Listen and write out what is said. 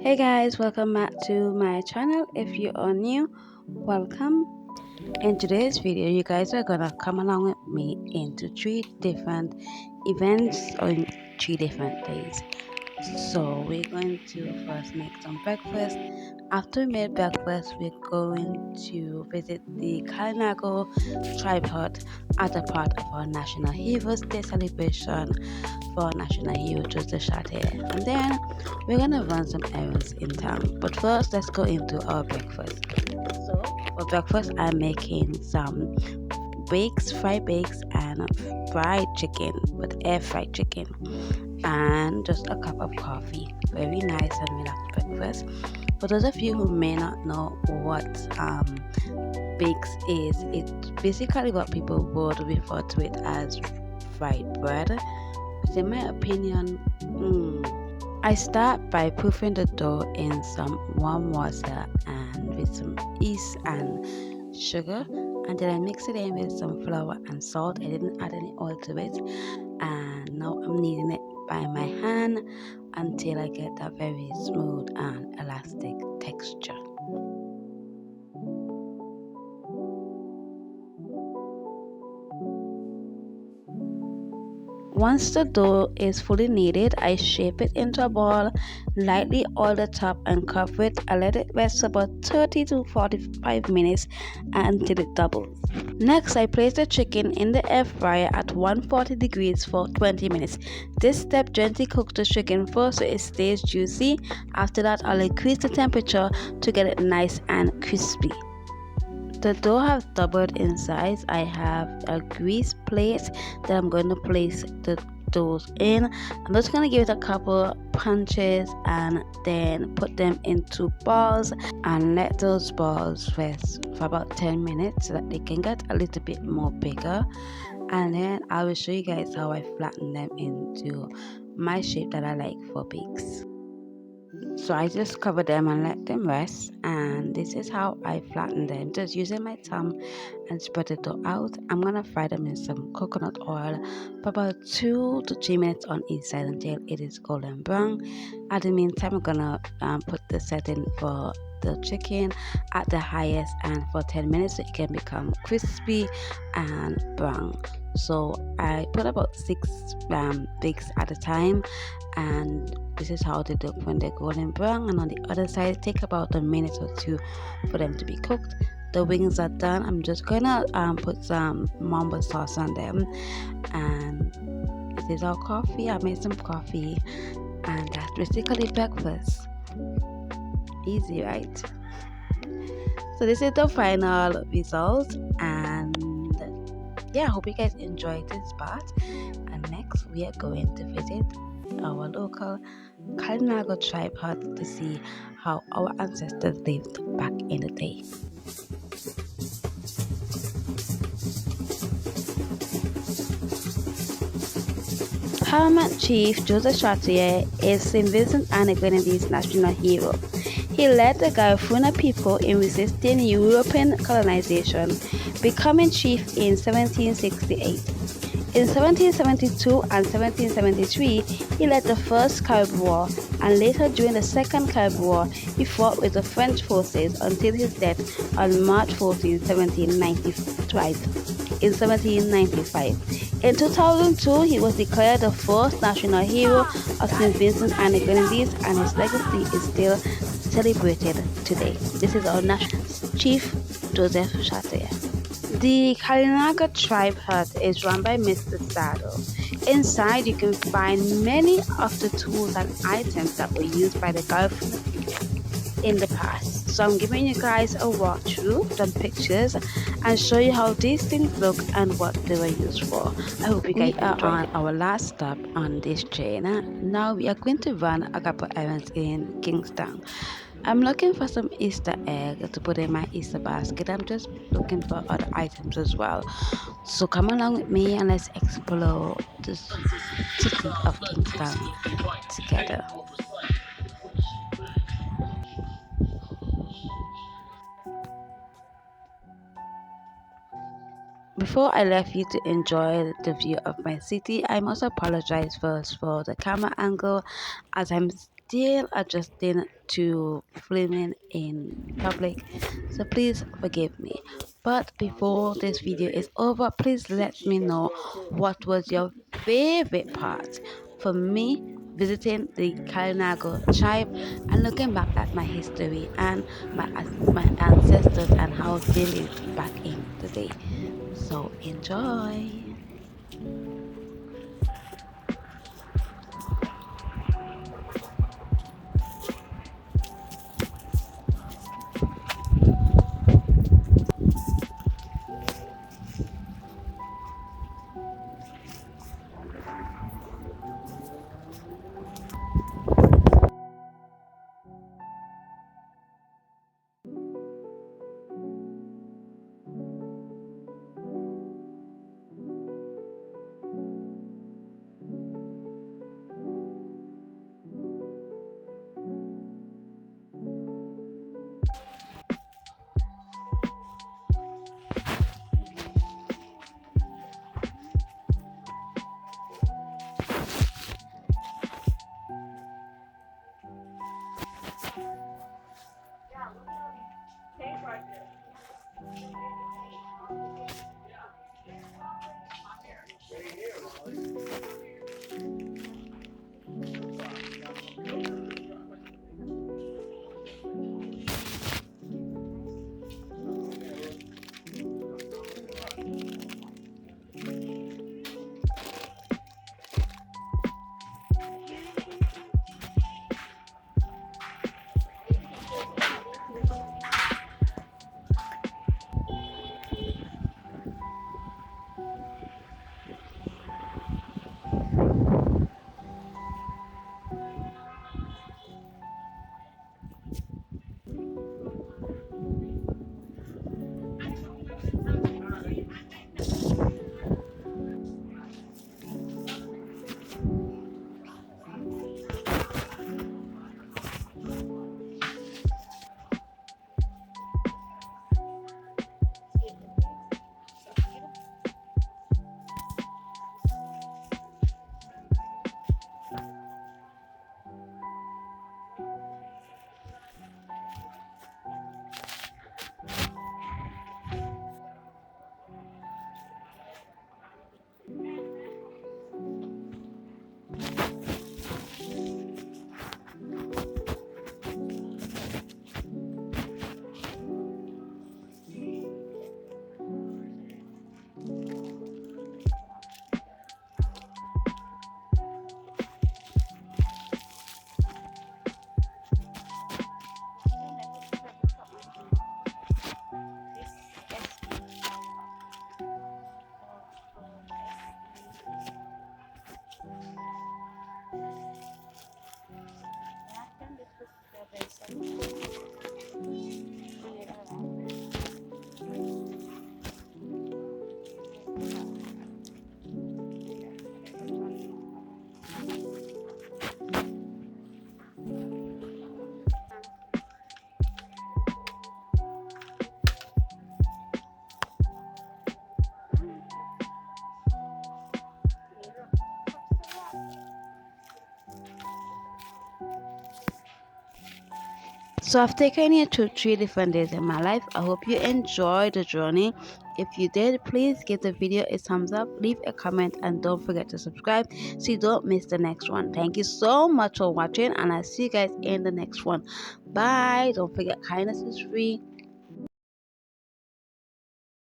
Hey guys, welcome back to my channel. If you are new, welcome. In today's video, you guys are gonna come along with me into 3 different events on 3 different days. So we're going to first make some breakfast. After we made breakfast, we're going to visit the Kalinago tripod as a part of our National Heroes Day celebration for National Hero Joseph Chartier. And then we're gonna run some errands in town. But first, let's go into our breakfast. So for breakfast, I'm making some fried bakes, and fried chicken, with air fried chicken, and just a cup of coffee. Very nice and relaxed breakfast. For those of you who may not know what bakes is, it's basically what people would refer to it as fried bread. But in my opinion, I start by proofing the dough in some warm water and with some yeast and sugar, and then I mix it in with some flour and salt. I didn't add any oil to it, and now I'm kneading it by my hand until I get that very smooth and elastic texture. Once the dough is fully kneaded, I shape it into a ball, lightly oil the top and cover it. I let it rest about 30 to 45 minutes until it doubles. Next, I place the chicken in the air fryer at 140 degrees for 20 minutes. This step gently cooks the chicken first so it stays juicy. After that, I'll increase the temperature to get it nice and crispy. The dough have doubled in size. I have a grease plate that I'm going to place the doughs in. I'm just going to give it a couple punches and then put them into balls and let those balls rest for about 10 minutes so that they can get a little bit more bigger. And then I will show you guys how I flatten them into my shape that I like for bakes. So I just cover them and let them rest, and this is how I flatten them, just using my thumb and spread the dough out. I'm gonna fry them in some coconut oil for about 2 to 3 minutes on each side until it is golden brown. At the meantime, I'm gonna put the setting for the chicken at the highest and for 10 minutes so it can become crispy and brown. So I put about 6 bakes at a time, and this is how they look when they're golden brown. And on the other side, take about a minute or 2 for them to be cooked. The wings are done. I'm just gonna put some mamba sauce on them, and this is our coffee. I made some coffee, and that's basically breakfast. Easy, right? So this is the final result, and yeah, I hope you guys enjoyed this part. And next we are going to visit our local Kalinago tripod to see how our ancestors lived back in the day. Paramount Chief Joseph Chartier is St. Vincent and the Grenadines national hero. He led the Garifuna people in resisting European colonization, becoming chief in 1768. In 1772 and 1773, he led the First Carib War, and later during the Second Carib War, he fought with the French forces until his death on March 14, 1795. In 2002, he was declared the first national hero of St. Vincent and the Grenadines, and his legacy is still celebrated today. This is our national chief, Joseph Chartier. The Kalinago tribe hut is run by Mr. Saddle. Inside, you can find many of the tools and items that were used by the Garifuna people in the past. So I'm giving you guys a walkthrough, some pictures, and show you how these things look and what they were used for. I hope you guys are on our last stop on this train. Now we are going to run a couple errands in Kingston. I'm looking for some Easter egg to put in my Easter basket. I'm just looking for other items as well. So come along with me and let's explore the city of Kingston together. Before I left you to enjoy the view of my city, I must apologize first for the camera angle, as I'm still adjusting to filming in public, so please forgive me. But before this video is over, please let me know what was your favorite part. For me, visiting the Kalinago tribe and looking back at my history and my ancestors and how they lived back in the day. So enjoy. So I've taken you to 3 different days in my life. I hope you enjoyed the journey. If you did, please give the video a thumbs up, leave a comment, and don't forget to subscribe so you don't miss the next one. Thank you so much for watching, and I'll see you guys in the next one. Bye. Don't forget, kindness is free.